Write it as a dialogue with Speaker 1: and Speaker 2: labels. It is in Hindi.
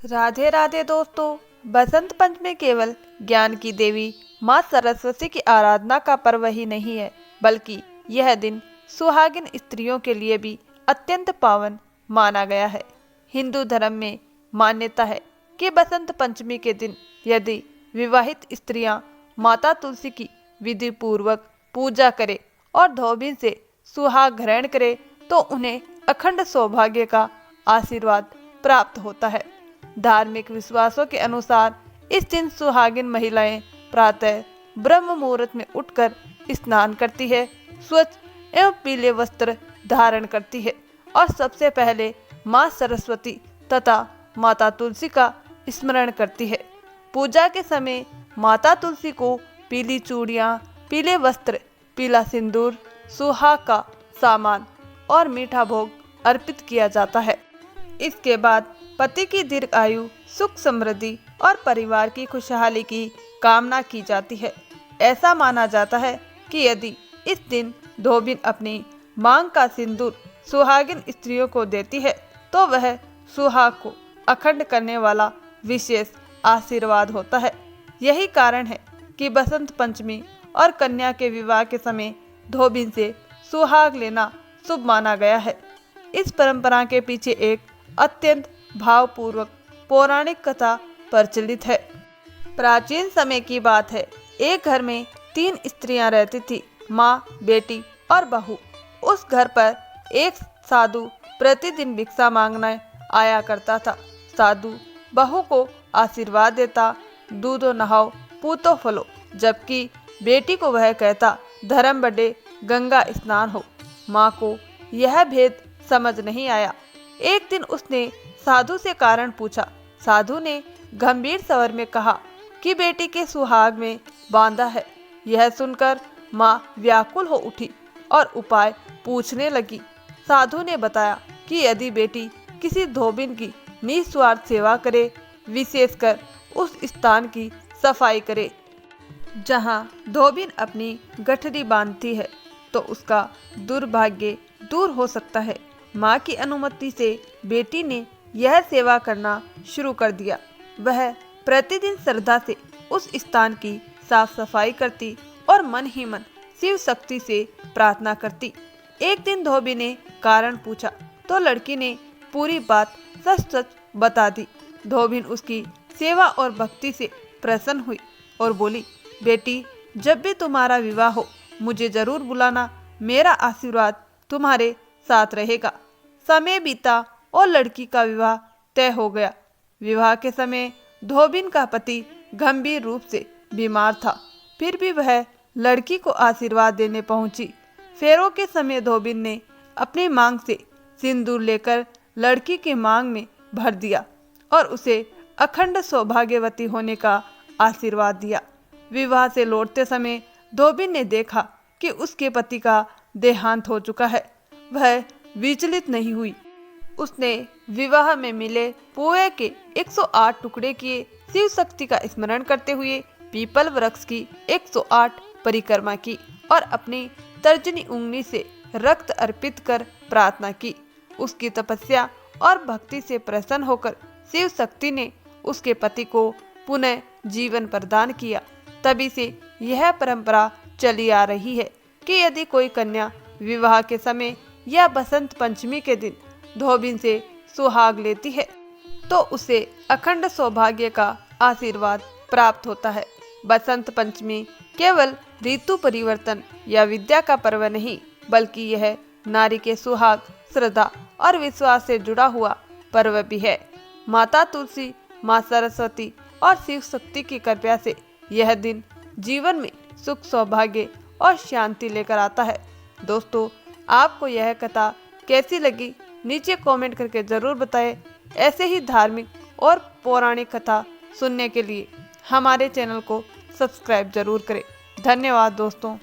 Speaker 1: राधे राधे दोस्तों। बसंत पंचमी केवल ज्ञान की देवी माँ सरस्वती की आराधना का पर्व ही नहीं है, बल्कि यह दिन सुहागिन स्त्रियों के लिए भी अत्यंत पावन माना गया है। हिंदू धर्म में मान्यता है कि बसंत पंचमी के दिन यदि विवाहित स्त्रियां माता तुलसी की विधि पूर्वक पूजा करें और धोबी से सुहाग ग्रहण करें तो उन्हें अखंड सौभाग्य का आशीर्वाद प्राप्त होता है। धार्मिक विश्वासों के अनुसार इस दिन सुहागिन महिलाएं प्रातः ब्रह्म मुहूर्त में उठकर स्नान करती है, स्वच्छ एवं पीले वस्त्र धारण करती है और सबसे पहले माँ सरस्वती तथा माता तुलसी का स्मरण करती है। पूजा के समय माता तुलसी को पीली चूड़ियाँ, पीले वस्त्र, पीला सिंदूर, सुहाग का सामान और मीठा भोग अर्पित किया जाता है। इसके बाद पति की दीर्घ आयु, सुख समृद्धि और परिवार की खुशहाली की कामना की जाती है। ऐसा माना जाता है कि यदि इस दिन धोबिन अपनी मांग का सिंदूर सुहागिन स्त्रियों को देती है तो वह सुहाग को अखंड करने वाला विशेष आशीर्वाद होता है। यही कारण है कि बसंत पंचमी और कन्या के विवाह के समय धोबिन से सुहाग लेना शुभ माना गया है। इस परंपरा के पीछे एक अत्यंत भावपूर्वक पौराणिक कथा प्रचलित है। प्राचीन समय की बात है। एक घर में 3 स्त्रियां रहती थी, माँ, बेटी और बहू। उस घर पर एक साधु प्रतिदिन भिक्षा मांगने आया करता था। साधु बहू को आशीर्वाद देता, दूधो नहाओ पूतो फलो, जबकि बेटी को वह कहता धर्म बढ़े गंगा स्नान हो। माँ को यह भेद समझ नहीं आया। एक दिन उसने साधु से कारण पूछा। साधु ने गंभीर स्वर में कहा कि बेटी के सुहाग में बांधा है। यह सुनकर माँ व्याकुल हो उठी और उपाय पूछने लगी। साधु ने बताया कि यदि बेटी किसी धोबिन की निस्वार्थ सेवा करे, विशेषकर उस स्थान की सफाई करे जहाँ धोबिन अपनी गठरी बांधती है, तो उसका दुर्भाग्य दूर हो सकता है। माँ की अनुमति से बेटी ने यह सेवा करना शुरू कर दिया। वह प्रतिदिन श्रद्धा से उस स्थान की साफ सफाई करती और मन ही मन शिव शक्ति से प्रार्थना करती। एक दिन धोबी ने कारण पूछा तो लड़की ने पूरी बात सच सच बता दी। धोबिन उसकी सेवा और भक्ति से प्रसन्न हुई और बोली, बेटी, जब भी तुम्हारा विवाह हो मुझे जरूर बुलाना, मेरा आशीर्वाद तुम्हारे साथ रहेगा। समय बीता और लड़की का विवाह तय हो गया। विवाह के समय धोबिन का पति गंभीर रूप से बीमार था, फिर भी वह लड़की को आशीर्वाद देने पहुंची। फेरों के समय धोबिन ने अपनी मांग से सिंदूर लेकर लड़की की मांग में भर दिया और उसे अखंड सौभाग्यवती होने का आशीर्वाद दिया। विवाह से लौटते समय धोबिन ने देखा कि उसके पति का देहांत हो चुका है। वह विचलित नहीं हुई। उसने विवाह में मिले पोए के 108 टुकड़े किए, शिव शक्ति का स्मरण करते हुए पीपल वृक्ष की 108 परिक्रमा की और अपनी तर्जनी उंगली से रक्त अर्पित कर प्रार्थना की। उसकी तपस्या और भक्ति से प्रसन्न होकर शिव शक्ति ने उसके पति को पुनः जीवन प्रदान किया। तभी से यह परंपरा चली आ रही है कि यदि कोई कन्या विवाह के समय या बसंत पंचमी के दिन धोबिन से सुहाग लेती है तो उसे अखंड सौभाग्य का आशीर्वाद प्राप्त होता है। बसंत पंचमी केवल ऋतु परिवर्तन या विद्या का पर्व नहीं, बल्कि यह नारी के सुहाग, श्रद्धा और विश्वास से जुड़ा हुआ पर्व भी है। माता तुलसी, माँ सरस्वती और शिव शक्ति की कृपा से यह दिन जीवन में सुख, सौभाग्य और शांति लेकर आता है। दोस्तों, आपको यह कथा कैसी लगी नीचे कमेंट करके जरूर बताएं। ऐसे ही धार्मिक और पौराणिक कथा सुनने के लिए हमारे चैनल को सब्सक्राइब जरूर करें। धन्यवाद दोस्तों।